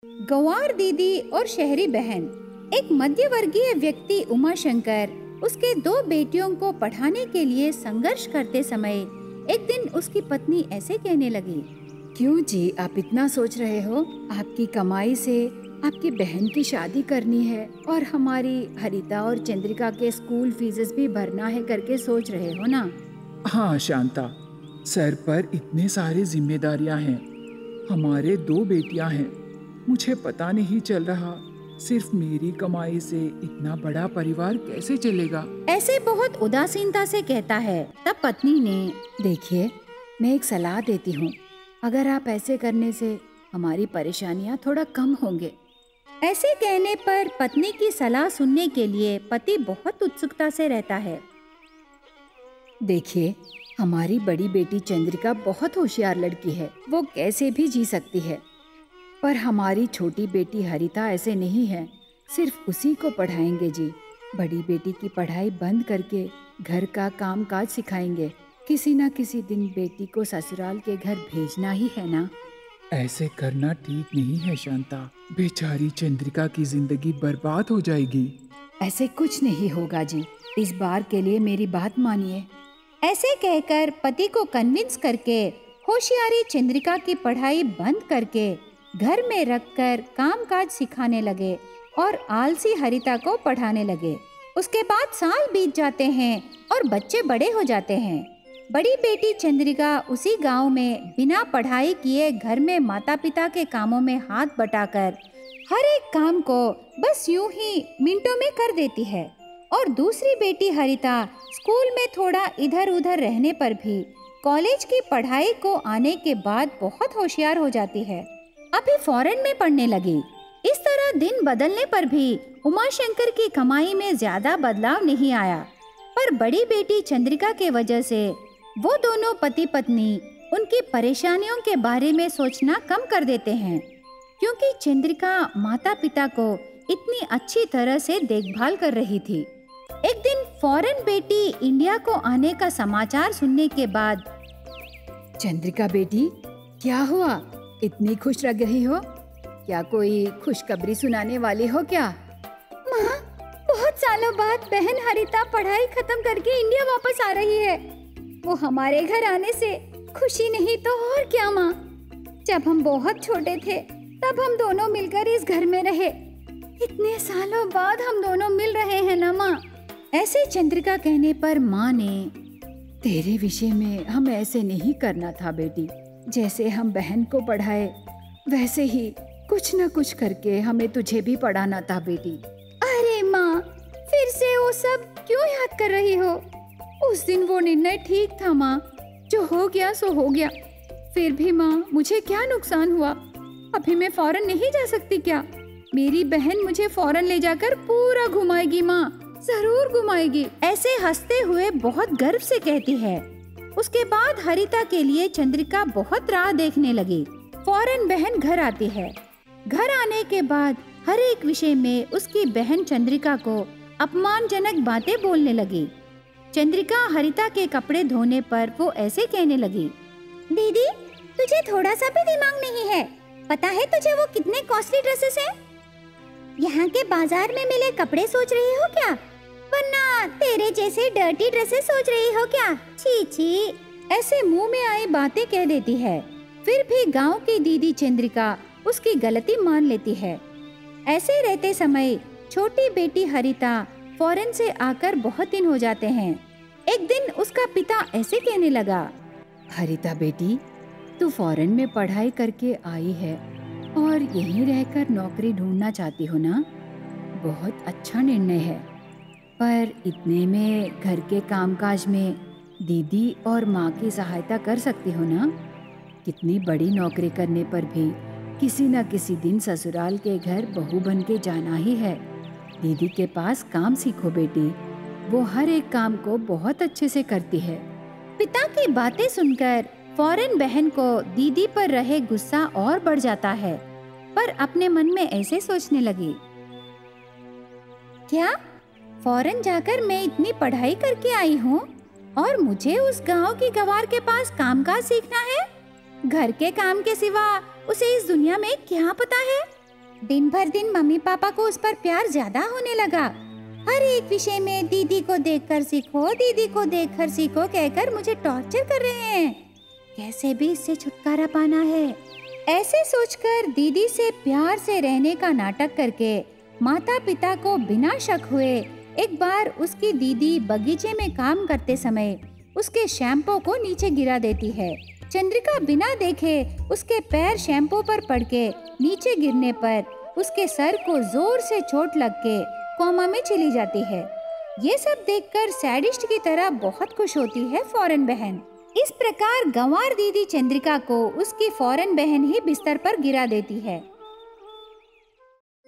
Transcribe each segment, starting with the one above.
गंवार दीदी और शहरी बहन। एक मध्यवर्गीय व्यक्ति उमाशंकर उसके दो बेटियों को पढ़ाने के लिए संघर्ष करते समय एक दिन उसकी पत्नी ऐसे कहने लगी। क्यों जी आप इतना सोच रहे हो? आपकी कमाई से आपकी बहन की शादी करनी है और हमारी हरिता और चंद्रिका के स्कूल फीस भी भरना है करके सोच रहे हो ना? हाँ शांता, सर पर इतने सारे जिम्मेदारियां हैं। हमारे दो बेटियां हैं। मुझे पता नहीं चल रहा सिर्फ मेरी कमाई से इतना बड़ा परिवार कैसे चलेगा। ऐसे बहुत उदासीनता से कहता है। तब पत्नी ने, देखिए मैं एक सलाह देती हूँ, अगर आप ऐसे करने से हमारी परेशानियाँ थोड़ा कम होंगे। ऐसे कहने पर पत्नी की सलाह सुनने के लिए पति बहुत उत्सुकता से रहता है। देखिए हमारी बड़ी बेटी चंद्रिका बहुत होशियार लड़की है, वो कैसे भी जी सकती है। पर हमारी छोटी बेटी हरिता ऐसे नहीं है, सिर्फ उसी को पढ़ाएंगे जी। बड़ी बेटी की पढ़ाई बंद करके घर का काम काज सिखाएंगे। किसी न किसी दिन बेटी को ससुराल के घर भेजना ही है ना। ऐसे करना ठीक नहीं है शांता, बेचारी चंद्रिका की जिंदगी बर्बाद हो जाएगी। ऐसे कुछ नहीं होगा जी, इस बार के लिए मेरी बात मानिए। ऐसे कहकर पति को कन्विंस करके होशियारी चंद्रिका की पढ़ाई बंद करके घर में रखकर कामकाज सिखाने लगे और आलसी हरिता को पढ़ाने लगे। उसके बाद साल बीत जाते हैं और बच्चे बड़े हो जाते हैं। बड़ी बेटी चंद्रिका उसी गांव में बिना पढ़ाई किए घर में माता पिता के कामों में हाथ बटाकर हर एक काम को बस यूं ही मिनटों में कर देती है। और दूसरी बेटी हरिता स्कूल में थोड़ा इधर उधर रहने पर भी कॉलेज की पढ़ाई को आने के बाद बहुत होशियार हो जाती है। अभी फॉरेन में पढ़ने लगी। इस तरह दिन बदलने पर भी उमाशंकर की कमाई में ज्यादा बदलाव नहीं आया। पर बड़ी बेटी चंद्रिका के वजह से वो दोनों पति पत्नी उनकी परेशानियों के बारे में सोचना कम कर देते हैं, क्योंकि चंद्रिका माता पिता को इतनी अच्छी तरह से देखभाल कर रही थी। एक दिन फॉरेन बेटी इंडिया को आने का समाचार सुनने के बाद, चंद्रिका बेटी क्या हुआ, इतनी खुश लग रही हो? क्या कोई खुशखबरी सुनाने वाली हो क्या? माँ, बहुत सालों बाद बहन हरिता पढ़ाई खत्म करके इंडिया वापस आ रही है। वो हमारे घर आने से खुशी नहीं तो और क्या माँ। जब हम बहुत छोटे थे तब हम दोनों मिलकर इस घर में रहे। इतने सालों बाद हम दोनों मिल रहे हैं ना माँ। ऐसे चंद्रिका कहने पर माँ ने, तेरे विषय में हम ऐसे नहीं करना था बेटी। जैसे हम बहन को पढ़ाए वैसे ही कुछ न कुछ करके हमें तुझे भी पढ़ाना था बेटी। अरे माँ, फिर से वो सब क्यों याद कर रही हो? उस दिन वो निर्णय ठीक था माँ, जो हो गया सो हो गया। फिर भी माँ, मुझे क्या नुकसान हुआ? अभी मैं फॉरेन नहीं जा सकती क्या? मेरी बहन मुझे फॉरेन ले जाकर पूरा घुमाएगी माँ, जरूर घुमाएगी। ऐसे हंसते हुए बहुत गर्व से कहती है। उसके बाद हरिता के लिए चंद्रिका बहुत राह देखने लगी। फौरन बहन घर आती है। घर आने के बाद हर एक विषय में उसकी बहन चंद्रिका को अपमानजनक बातें बोलने लगी। चंद्रिका हरिता के कपड़े धोने पर वो ऐसे कहने लगी, दीदी तुझे थोड़ा सा भी दिमाग नहीं है? पता है तुझे वो कितने कॉस्टली ड्रेसेस हैं? यहाँ के बाजार में मिले कपड़े सोच रही हो क्या? वरना तेरे जैसे डर्टी ड्रेसेस सोच रही हो क्या? छी छी। ऐसे मुंह में आई बातें कह देती है। फिर भी गांव की दीदी चंद्रिका उसकी गलती मान लेती है। ऐसे रहते समय छोटी बेटी हरिता फॉरेन से आकर बहुत दिन हो जाते हैं। एक दिन उसका पिता ऐसे कहने लगा, हरिता बेटी, तू फॉरेन में पढ़ाई करके आई है और यहीं रहकर नौकरी ढूंढना चाहती हो ना? बहुत अच्छा निर्णय है, पर इतने में घर के कामकाज में दीदी और माँ की सहायता कर सकती हो ना? कितनी बड़ी नौकरी करने पर भी किसी न किसी दिन ससुराल के घर बहू बन के जाना ही है। दीदी के पास काम सीखो बेटी, वो हर एक काम को बहुत अच्छे से करती है। पिता की बातें सुनकर फौरन बहन को दीदी पर रहे गुस्सा और बढ़ जाता है, पर अपने मन में ऐसे सोचने लगी, क्या फौरन जाकर मैं इतनी पढ़ाई करके आई हूँ और मुझे उस गांव की गवार के पास कामकाज सीखना है? घर के काम के सिवा उसे इस दुनिया में क्या पता है? दिन भर दिन मम्मी पापा को उस पर प्यार ज्यादा होने लगा। हर एक विषय में दीदी को देखकर सीखो, दीदी को देखकर सीखो कहकर मुझे टॉर्चर कर रहे हैं। कैसे भी इससे छुटकारा पाना है। ऐसे सोचकर दीदी से प्यार से रहने का नाटक करके माता पिता को बिना शक हुए एक बार उसकी दीदी बगीचे में काम करते समय उसके शैम्पू को नीचे गिरा देती है। चंद्रिका बिना देखे उसके पैर शैम्पू पर पड़ के नीचे गिरने पर उसके सर को जोर से चोट लग के कोमा में चली जाती है। ये सब देखकर सैडिस्ट की तरह बहुत खुश होती है फौरन बहन। इस प्रकार गंवार दीदी चंद्रिका को उसकी फौरन बहन ही बिस्तर पर गिरा देती है।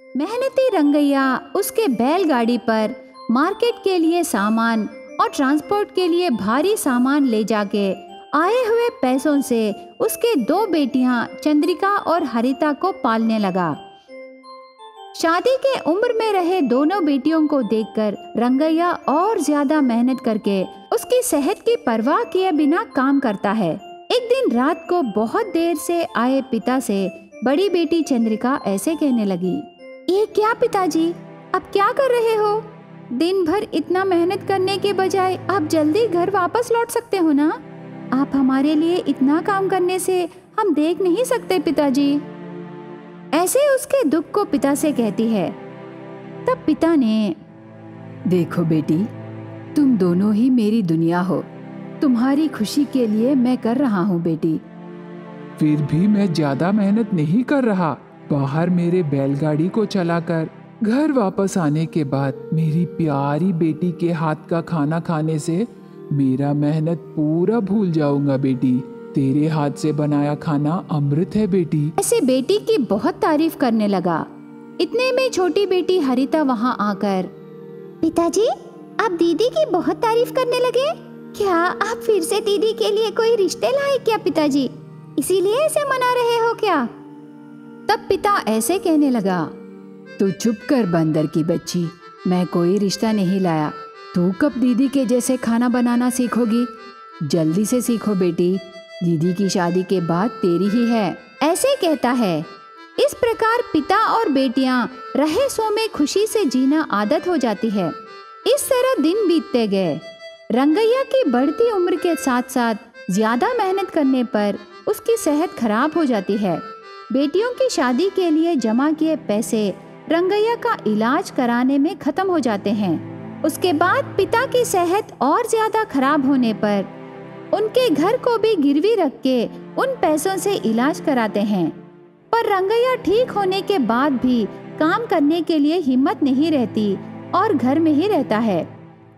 मेहनती रंगैया उसके बैलगाड़ी पर मार्केट के लिए सामान और ट्रांसपोर्ट के लिए भारी सामान ले जाके आए हुए पैसों से उसके 2 बेटियां चंद्रिका और हरिता को पालने लगा। शादी के उम्र में रहे दोनों बेटियों को देखकर रंगैया और ज्यादा मेहनत करके उसकी सेहत की परवाह किए बिना काम करता है। एक दिन रात को बहुत देर से आए पिता से बड़ी बेटी चंद्रिका ऐसे कहने लगी, ये क्या पिताजी, अब क्या कर रहे हो? दिन भर इतना मेहनत करने के बजाय आप जल्दी घर वापस लौट सकते हो ना। आप हमारे लिए इतना काम करने से हम देख नहीं सकते पिताजी। ऐसे उसके दुख को पिता से कहती है। तब पिता ने, देखो बेटी, तुम दोनों ही मेरी दुनिया हो। तुम्हारी खुशी के लिए मैं कर रहा हूँ बेटी। फिर भी मैं ज्यादा मेहनत नहीं कर रहा। बाहर मेरे बैलगाड़ी को चलाकर घर वापस आने के बाद मेरी प्यारी बेटी के हाथ का खाना खाने से मेरा मेहनत पूरा भूल जाऊंगा बेटी। तेरे हाथ से बनाया खाना अमृत है बेटी। ऐसे बेटी की बहुत तारीफ करने लगा। इतने में छोटी बेटी हरिता वहाँ आकर, पिताजी आप दीदी की बहुत तारीफ करने लगे। क्या आप फिर से दीदी के लिए कोई रिश्ते लाए क्या पिताजी? इसीलिए ऐसे मना रहे हो क्या? तब पिता ऐसे कहने लगा, तू चुप कर बंदर की बच्ची, मैं कोई रिश्ता नहीं लाया। तू कब दीदी के जैसे खाना बनाना सीखोगी? जल्दी से सीखो बेटी, दीदी की शादी के बाद तेरी ही है। ऐसे कहता है। इस प्रकार पिता और बेटियां रहे सो में खुशी से जीना आदत हो जाती है। इस तरह दिन बीतते गए। रंगैया की बढ़ती उम्र के साथ साथ ज्यादा मेहनत करने पर उसकी सेहत खराब हो जाती है। बेटियों की शादी के लिए जमा किए पैसे रंगैया का इलाज कराने में खत्म हो जाते हैं। उसके बाद पिता की सेहत और ज्यादा खराब होने पर उनके घर को भी गिरवी रख के उन पैसों से इलाज कराते हैं। पर रंगैया ठीक होने के बाद भी काम करने के लिए हिम्मत नहीं रहती और घर में ही रहता है।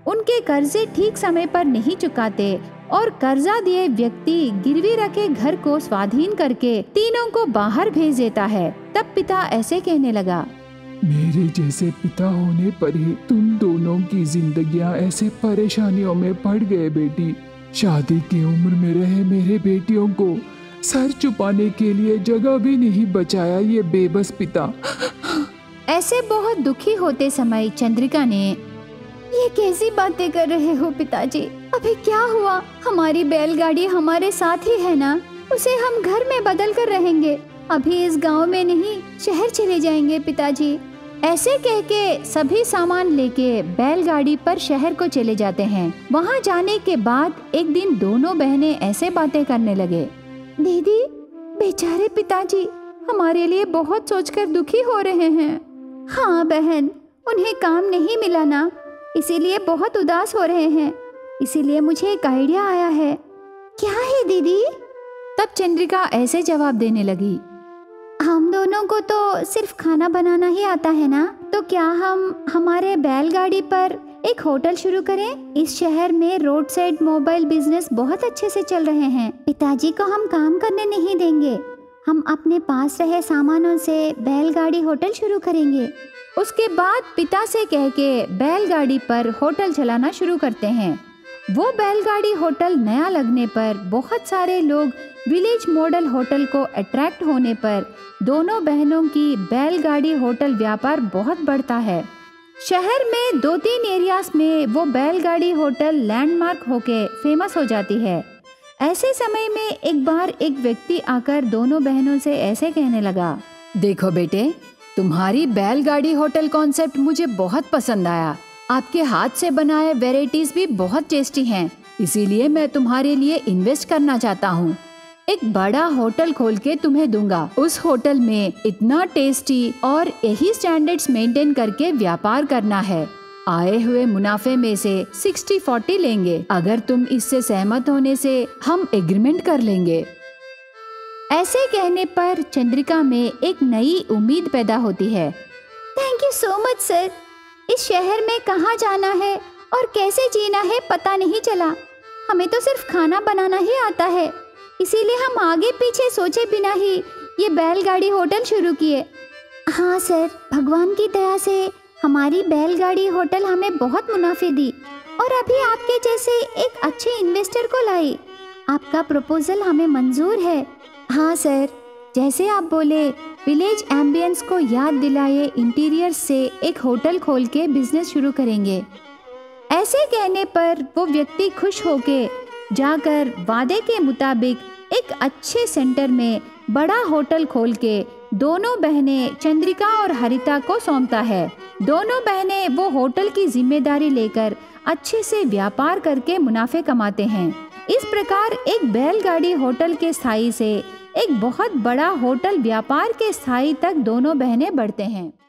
उनके कर्जे ठीक समय पर नहीं चुकाते और कर्जा दिए व्यक्ति गिरवी रखे घर को स्वाधीन करके तीनों को बाहर भेज देता है। तब पिता ऐसे कहने लगा, मेरे जैसे पिता होने पर ही तुम दोनों की जिंदगियां ऐसे परेशानियों में पड़ गए बेटी। शादी की उम्र में रहे मेरे बेटियों को सर छुपाने के लिए जगह भी नहीं बचाया ये बेबस पिता। ऐसे बहुत दुखी होते समय चंद्रिका ने, ये कैसी बातें कर रहे हो पिताजी? अभी क्या हुआ? हमारी बैलगाड़ी हमारे साथ ही है ना, उसे हम घर में बदल कर रहेंगे। अभी इस गांव में नहीं, शहर चले जाएंगे पिताजी। ऐसे कह के सभी सामान लेके बैलगाड़ी पर शहर को चले जाते हैं। वहाँ जाने के बाद एक दिन दोनों बहनें ऐसे बातें करने लगे, दीदी बेचारे पिताजी हमारे लिए बहुत सोचकर दुखी हो रहे हैं। हाँ बहन, उन्हें काम नहीं मिला ना, इसीलिए बहुत उदास हो रहे हैं। इसीलिए मुझे एक आइडिया आया है। क्या है दीदी? तब चंद्रिका ऐसे जवाब देने लगी, हम दोनों को तो सिर्फ खाना बनाना ही आता है ना, तो क्या हम हमारे बैलगाड़ी पर एक होटल शुरू करें? इस शहर में रोड साइड मोबाइल बिजनेस बहुत अच्छे से चल रहे हैं। पिताजी को हम काम करने नहीं देंगे। हम अपने पास रहे सामानों से बैलगाड़ी होटल शुरू करेंगे। उसके बाद पिता से कह के बैलगाड़ी पर होटल चलाना शुरू करते हैं। वो बैलगाड़ी होटल नया लगने पर बहुत सारे लोग विलेज मॉडल होटल को अट्रैक्ट होने पर दोनों बहनों की बैलगाड़ी होटल व्यापार बहुत बढ़ता है। शहर में 2-3 एरियाज में वो बैलगाड़ी होटल लैंडमार्क होके फेमस हो जाती है। ऐसे समय में एक बार एक व्यक्ति आकर दोनों बहनों से ऐसे कहने लगा, देखो बेटे, तुम्हारी बैलगाड़ी होटल कॉन्सेप्ट मुझे बहुत पसंद आया। आपके हाथ से बनाए वेराइटीज भी बहुत टेस्टी हैं, इसीलिए मैं तुम्हारे लिए इन्वेस्ट करना चाहता हूँ। एक बड़ा होटल खोल के तुम्हें दूंगा। उस होटल में इतना टेस्टी और यही स्टैंडर्ड्स मेंटेन करके व्यापार करना है। आए हुए मुनाफे में से 60-40 लेंगे। अगर तुम इससे सहमत होने से हम एग्रीमेंट कर लेंगे। ऐसे कहने पर चंद्रिका में एक नई उम्मीद पैदा होती है। Thank you so much sir. इस शहर में कहाँ जाना है और कैसे जीना है पता नहीं चला। हमें तो सिर्फ खाना बनाना ही आता है, इसीलिए हम आगे पीछे सोचे बिना ही ये बैलगाड़ी होटल शुरू किए। हाँ सर, भगवान की दया से हमारी बैलगाड़ी होटल हमें बहुत मुनाफे दी और अभी आपके जैसे एक अच्छे इन्वेस्टर को लाई। आपका प्रपोजल हमें मंजूर है। हाँ सर, जैसे आप बोले, विलेज एम्बियंस को याद दिलाए इंटीरियर से एक होटल खोल के बिजनेस शुरू करेंगे। ऐसे कहने पर वो व्यक्ति खुश होके जाकर वादे के मुताबिक एक अच्छे सेंटर में बड़ा होटल खोल के दोनों बहनें चंद्रिका और हरिता को सौंपता है। दोनों बहनें वो होटल की जिम्मेदारी लेकर अच्छे से व्यापार करके मुनाफे कमाते हैं। इस प्रकार एक बैलगाड़ी होटल के स्थायी से एक बहुत बड़ा होटल व्यापार के स्थायी तक दोनों बहनें बढ़ते हैं।